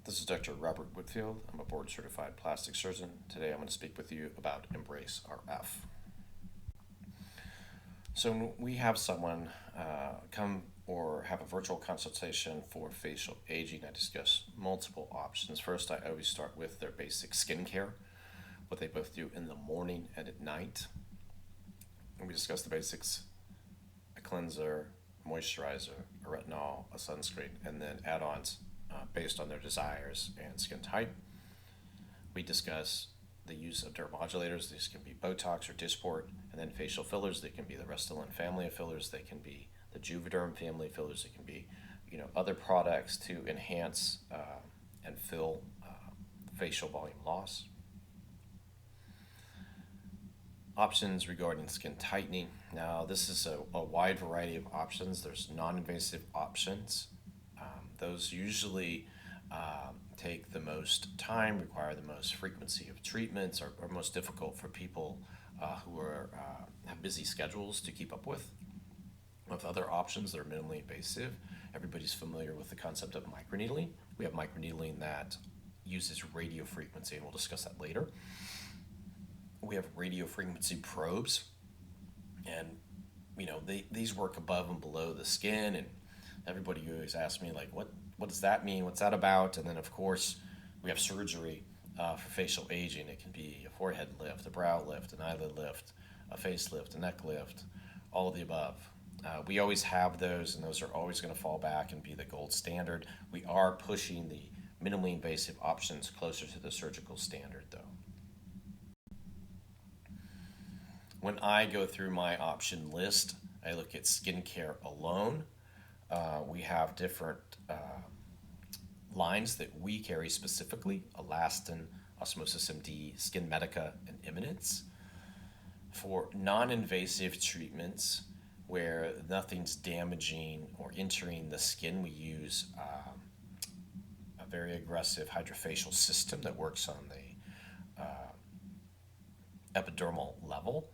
This is Dr. Robert Whitfield. I'm a board certified plastic surgeon. Today I'm going to speak with you about Embrace RF. So when we have someone come or have a virtual consultation for facial aging, I discuss multiple options. First, I always start with their basic skincare, what they both do in the morning and at night. And we discuss the basics: a cleanser, moisturizer, a retinol, a sunscreen, and then add-ons based on their desires and skin type. We discuss the use of neuromodulators. These can be Botox or Dysport, and then facial fillers. They can be the Restylane family of fillers. They can be the Juvederm family of fillers. They can be, other products to enhance and fill facial volume loss. Options regarding skin tightening. Now, this is a wide variety of options. There's non-invasive options. Those usually take the most time, require the most frequency of treatments, are most difficult for people who have busy schedules to keep up with. With other options that are minimally invasive, everybody's familiar with the concept of microneedling. We have microneedling that uses radio frequency, and we'll discuss that later. We have radio frequency probes, and these work above and below the skin, and everybody always asks me, like, what does that mean? What's that about? And then, of course, we have surgery for facial aging. It can be a forehead lift, a brow lift, an eyelid lift, a face lift, a neck lift, all of the above. We always have those, and those are always going to fall back and be the gold standard. We are pushing the minimally invasive options closer to the surgical standard, though. When I go through my option list, I look at skincare alone. We have different lines that we carry specifically: Elastin, Osmosis MD, Skin Medica, and Eminence. For non-invasive treatments where nothing's damaging or entering the skin, we use a very aggressive hydrofacial system that works on the epidermal level.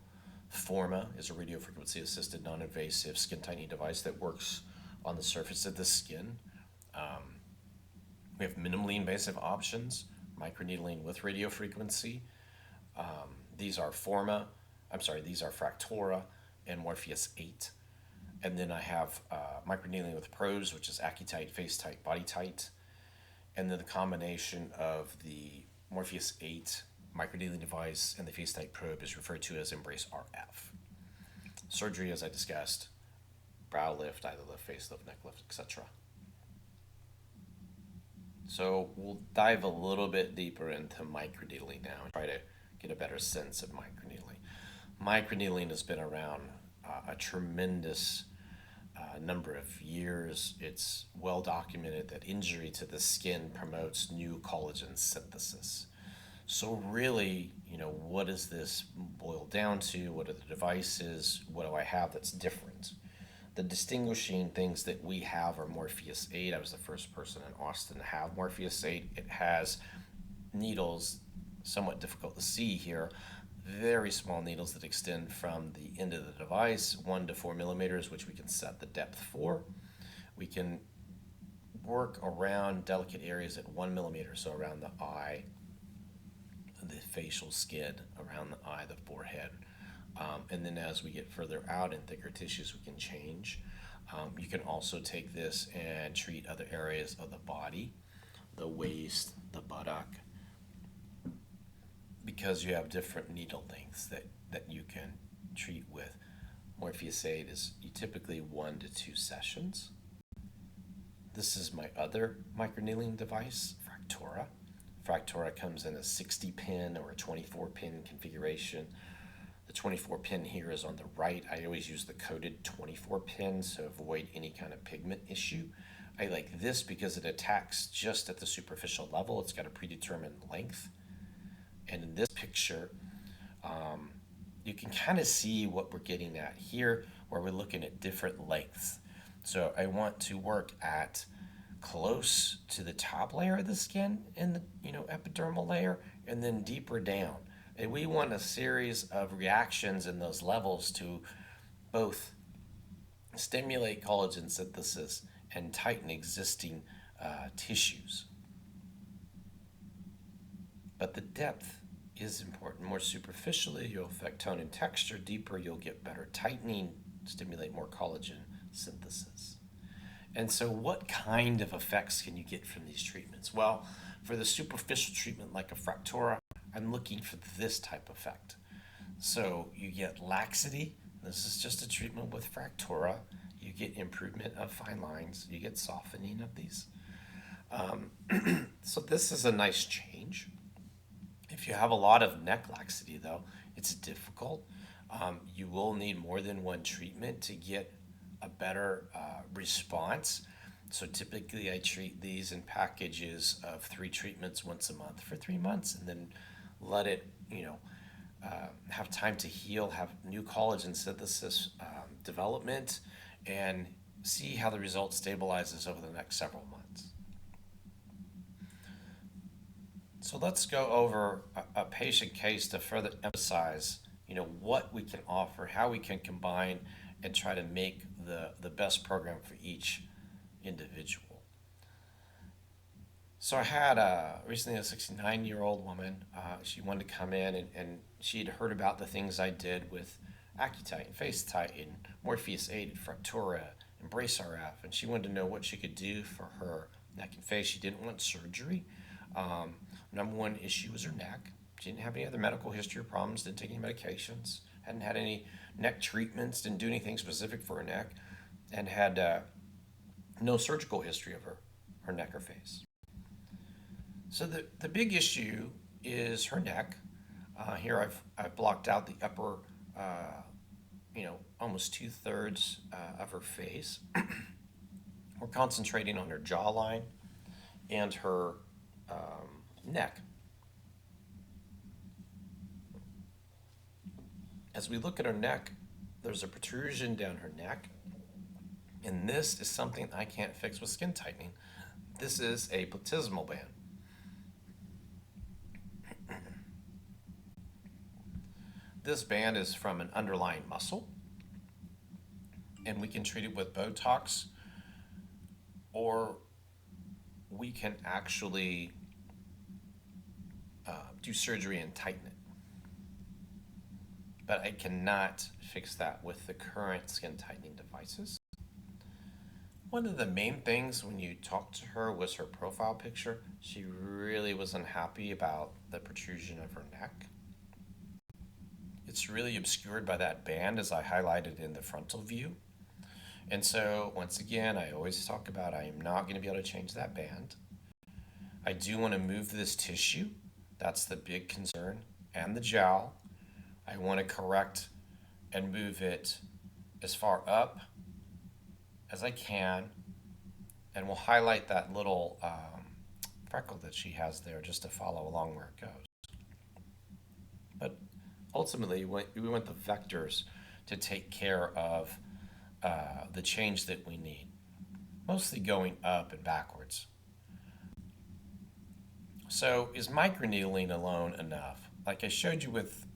Forma is a radiofrequency assisted non-invasive skin tightening device that works on the surface of the skin. We have minimally invasive options, microneedling with radiofrequency. These are Fractora and Morpheus 8. And then I have microneedling with probes, which is AccuTite, FaceTite, BodyTite. And then the combination of the Morpheus 8 microneedling device and the FaceTite probe is referred to as Embrace RF. Surgery, as I discussed: brow lift, eyelid lift, face lift, neck lift, etc. So we'll dive a little bit deeper into microneedling now and try to get a better sense of microneedling. Microneedling has been around a tremendous number of years. It's well documented that injury to the skin promotes new collagen synthesis. So really, what does this boil down to? What are the devices? What do I have that's different? The distinguishing things that we have are Morpheus 8. I was the first person in Austin to have Morpheus 8. It has needles, somewhat difficult to see here, very small needles that extend from the end of the device, 1 to 4 millimeters, which we can set the depth for. We can work around delicate areas at 1 millimeter, so around the eye, the facial skin, around the eye, the forehead. And then as we get further out in thicker tissues, we can change. You can also take this and treat other areas of the body, the waist, the buttock, because you have different needle lengths that you can treat with. Morpheus 8 is typically 1 to 2 sessions. This is my other microneedling device, Fractora. Fractora comes in a 60-pin or a 24-pin configuration. The 24-pin here is on the right. I always use the coded 24-pin to avoid any kind of pigment issue. I like this because it attacks just at the superficial level. It's got a predetermined length. And in this picture, you can kind of see what we're getting at here, where we're looking at different lengths. So I want to work at close to the top layer of the skin in the epidermal layer, and then deeper down. And we want a series of reactions in those levels to both stimulate collagen synthesis and tighten existing tissues. but the depth is important. More superficially, you'll affect tone and texture. Deeper, you'll get better tightening, stimulate more collagen synthesis. And so, what kind of effects can you get from these treatments? Well, for the superficial treatment like a Fractura, I'm looking for this type of effect. So, you get laxity. This is just a treatment with Fractura. You get improvement of fine lines. You get softening of these. So, this is a nice change. If you have a lot of neck laxity, though, it's difficult. You will need more than one treatment to get a better response. So typically, I treat these in packages of 3 treatments once a month for 3 months, and then let it, have time to heal, have new collagen synthesis development, and see how the result stabilizes over the next several months. So let's go over a patient case to further emphasize, what we can offer, how we can combine, and try to make the best program for each individual. So I had recently a 69-year-old woman. She wanted to come in, and she'd heard about the things I did with Accutite, FaceTite, and Morpheus8, Fractura, and Brace RF, and she wanted to know what she could do for her neck and face. She didn't want surgery. Number one issue was her neck. She didn't have any other medical history or problems, didn't take any medications, hadn't had any neck treatments, didn't do anything specific for her neck, and had no surgical history of her neck or face. So the big issue is her neck. Here I've blocked out the upper, almost 2/3 of her face. We're concentrating on her jawline and her neck. As we look at her neck, there's a protrusion down her neck, and this is something I can't fix with skin tightening. This is a platysmal band. This band is from an underlying muscle, and we can treat it with Botox, or we can actually do surgery and tighten it. But I cannot fix that with the current skin tightening devices. One of the main things when you talked to her was her profile picture. She really was unhappy about the protrusion of her neck. It's really obscured by that band, as I highlighted in the frontal view. And so, once again, I always talk about I am not going to be able to change that band. I do want to move this tissue. That's the big concern. And the jowl. I want to correct and move it as far up as I can. And we'll highlight that little freckle that she has there just to follow along where it goes. But ultimately, we want the vectors to take care of the change that we need, mostly going up and backwards. So is microneedling alone enough? Like I showed you with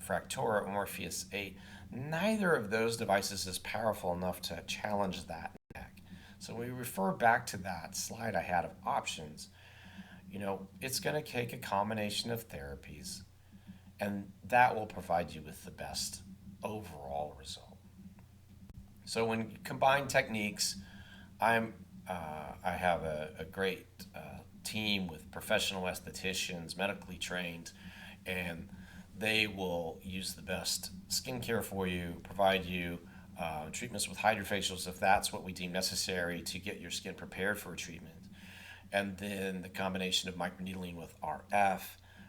Fractura or Morpheus8, neither of those devices is powerful enough to challenge that neck. So we refer back to that slide I had of options. It's going to take a combination of therapies, and that will provide you with the best overall result. So when you combine techniques, I have a great team with professional estheticians, medically trained, and they will use the best skincare for you, provide you treatments with hydrofacials if that's what we deem necessary to get your skin prepared for a treatment. And then the combination of microneedling with RF,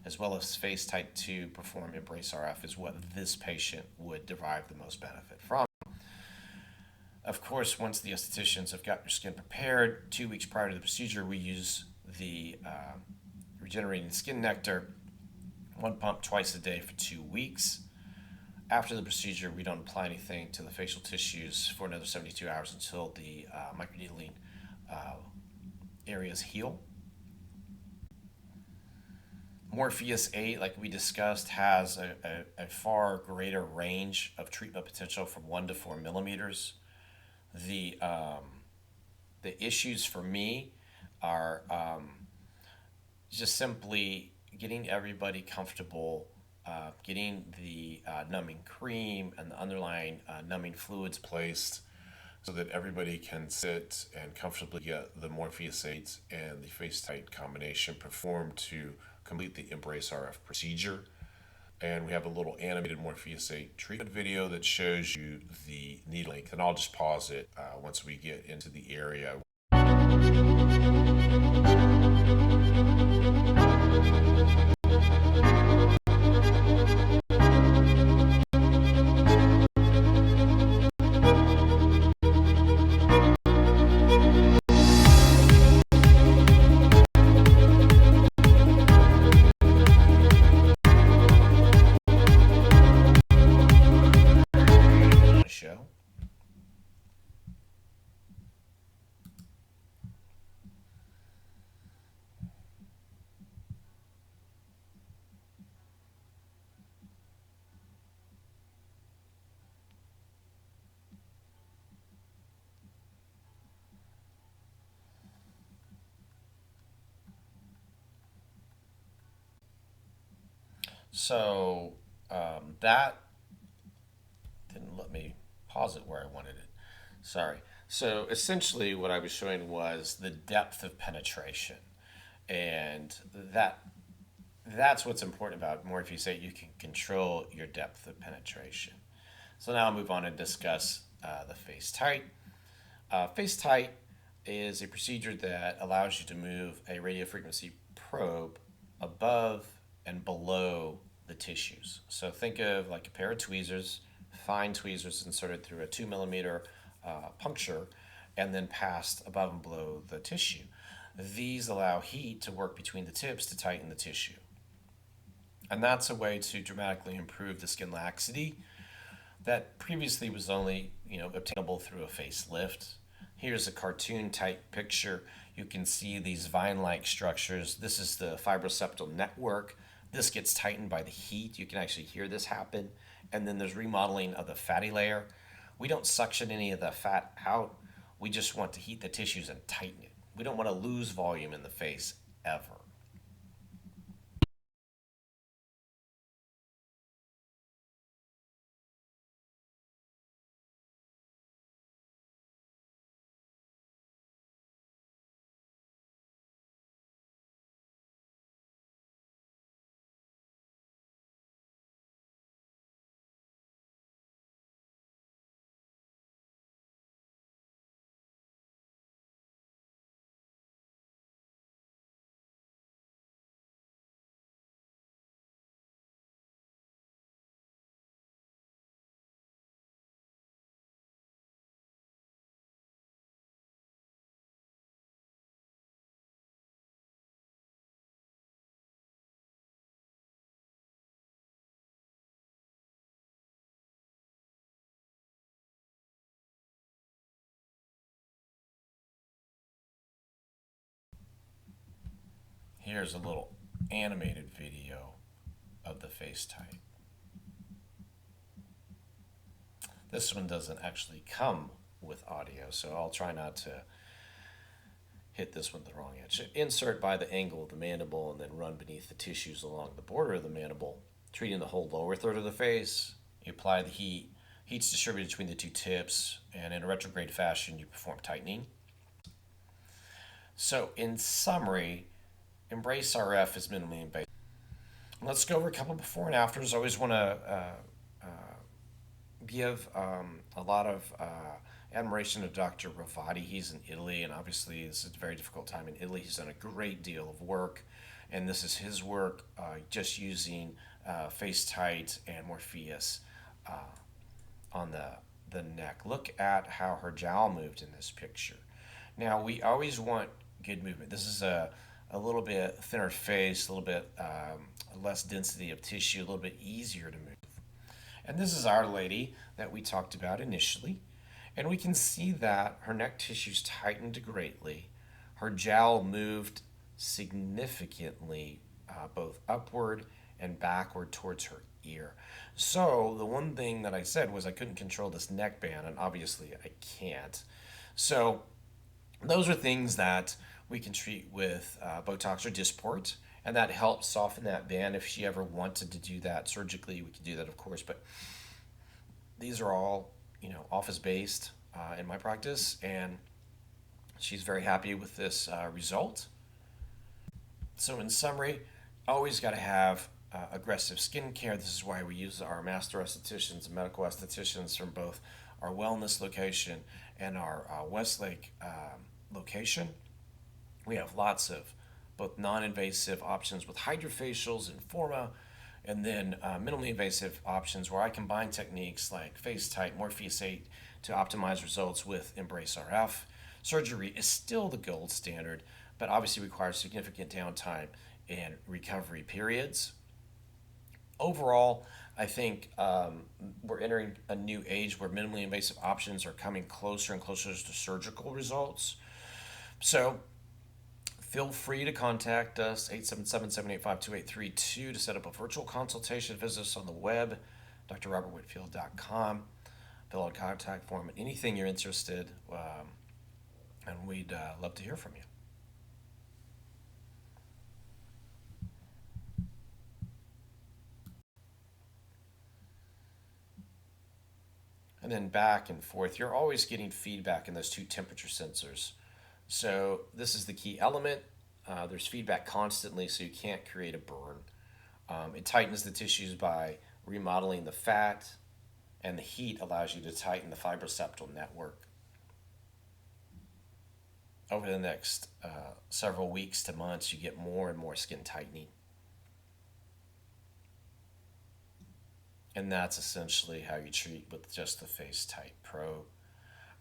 as well as FaceTite to perform Embrace RF, is what this patient would derive the most benefit from. Of course, once the estheticians have got your skin prepared, 2 weeks prior to the procedure, we use the regenerating skin nectar, 1 pump twice a day for 2 weeks. After the procedure, we don't apply anything to the facial tissues for another 72 hours until the microneedling areas heal. Morpheus8, like we discussed, has a far greater range of treatment potential from 1 to 4 millimeters. The issues for me are just simply getting everybody comfortable, getting the numbing cream and the underlying numbing fluids placed so that everybody can sit and comfortably get the Morpheus 8 and the face tight combination performed to complete the Embrace RF procedure. And we have a little animated Morpheus 8 treatment video that shows you the needle length. And I'll just pause it once we get into the area. Show. So that didn't let me pause it where I wanted it. Sorry. So essentially, what I was showing was the depth of penetration, and that's what's important about Morpheus 8. You can control your depth of penetration. So now I'll move on and discuss the face tight. Face tight is a procedure that allows you to move a radiofrequency probe above and below the tissues. So think of like a pair of tweezers, fine tweezers inserted through a 2 millimeter puncture and then passed above and below the tissue. These allow heat to work between the tips to tighten the tissue. And that's a way to dramatically improve the skin laxity that previously was only, obtainable through a facelift. Here's a cartoon type picture. You can see these vine-like structures. This is the fibroseptal network. This gets tightened by the heat. You can actually hear this happen. And then there's remodeling of the fatty layer. We don't suction any of the fat out. We just want to heat the tissues and tighten it. We don't want to lose volume in the face ever. Here's a little animated video of the face tight. This one doesn't actually come with audio, so I'll try not to hit this one the wrong edge. Insert by the angle of the mandible and then run beneath the tissues along the border of the mandible, treating the whole lower third of the face. You apply the heat. Heat's distributed between the two tips, and in a retrograde fashion, you perform tightening. So, in summary, Embrace RF is minimally invasive. Let's go over a couple before and afters. I always want to give a lot of admiration to Dr. Ravati. He's in Italy, and obviously this is a very difficult time in Italy. He's done a great deal of work, and this is his work just using face tight and Morpheus on the neck. Look at how her jowl moved in this picture. Now, we always want good movement. This is a little bit thinner face, a little bit less density of tissue, a little bit easier to move. And this is our lady that we talked about initially. And we can see that her neck tissues tightened greatly. Her jowl moved significantly, both upward and backward towards her ear. So the one thing that I said was I couldn't control this neck band, and obviously I can't. So those are things that we can treat with Botox or Dysport, and that helps soften that band. If she ever wanted to do that surgically, we could do that, of course. But these are all, office based in my practice, and she's very happy with this result. So, in summary, always got to have aggressive skincare. This is why we use our master estheticians and medical estheticians from both our wellness location and our Westlake location. We have lots of both non invasive options with hydrofacials and Forma, and then minimally invasive options where I combine techniques like FaceTite, Morpheus 8 to optimize results with Embrace RF. Surgery is still the gold standard, but obviously requires significant downtime and recovery periods. Overall, I think we're entering a new age where minimally invasive options are coming closer and closer to surgical results. So feel free to contact us, 877-785-2832, to set up a virtual consultation. Visit us on the web, drrobertwhitfield.com. Fill out a contact form, anything you're interested, and we'd love to hear from you. And then back and forth, you're always getting feedback in those two temperature sensors. So this is the key element. There's feedback constantly, so you can't create a burn. It tightens the tissues by remodeling the fat, and the heat allows you to tighten the fibroseptal network. Over the next several weeks to months, you get more and more skin tightening. And that's essentially how you treat with just the FaceTite Pro.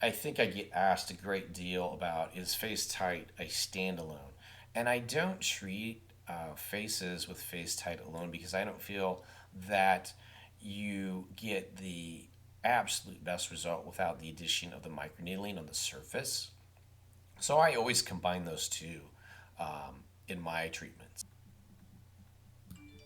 I think I get asked a great deal about, is FaceTite a standalone? And I don't treat faces with FaceTite alone because I don't feel that you get the absolute best result without the addition of the microneedling on the surface. So I always combine those two in my treatments.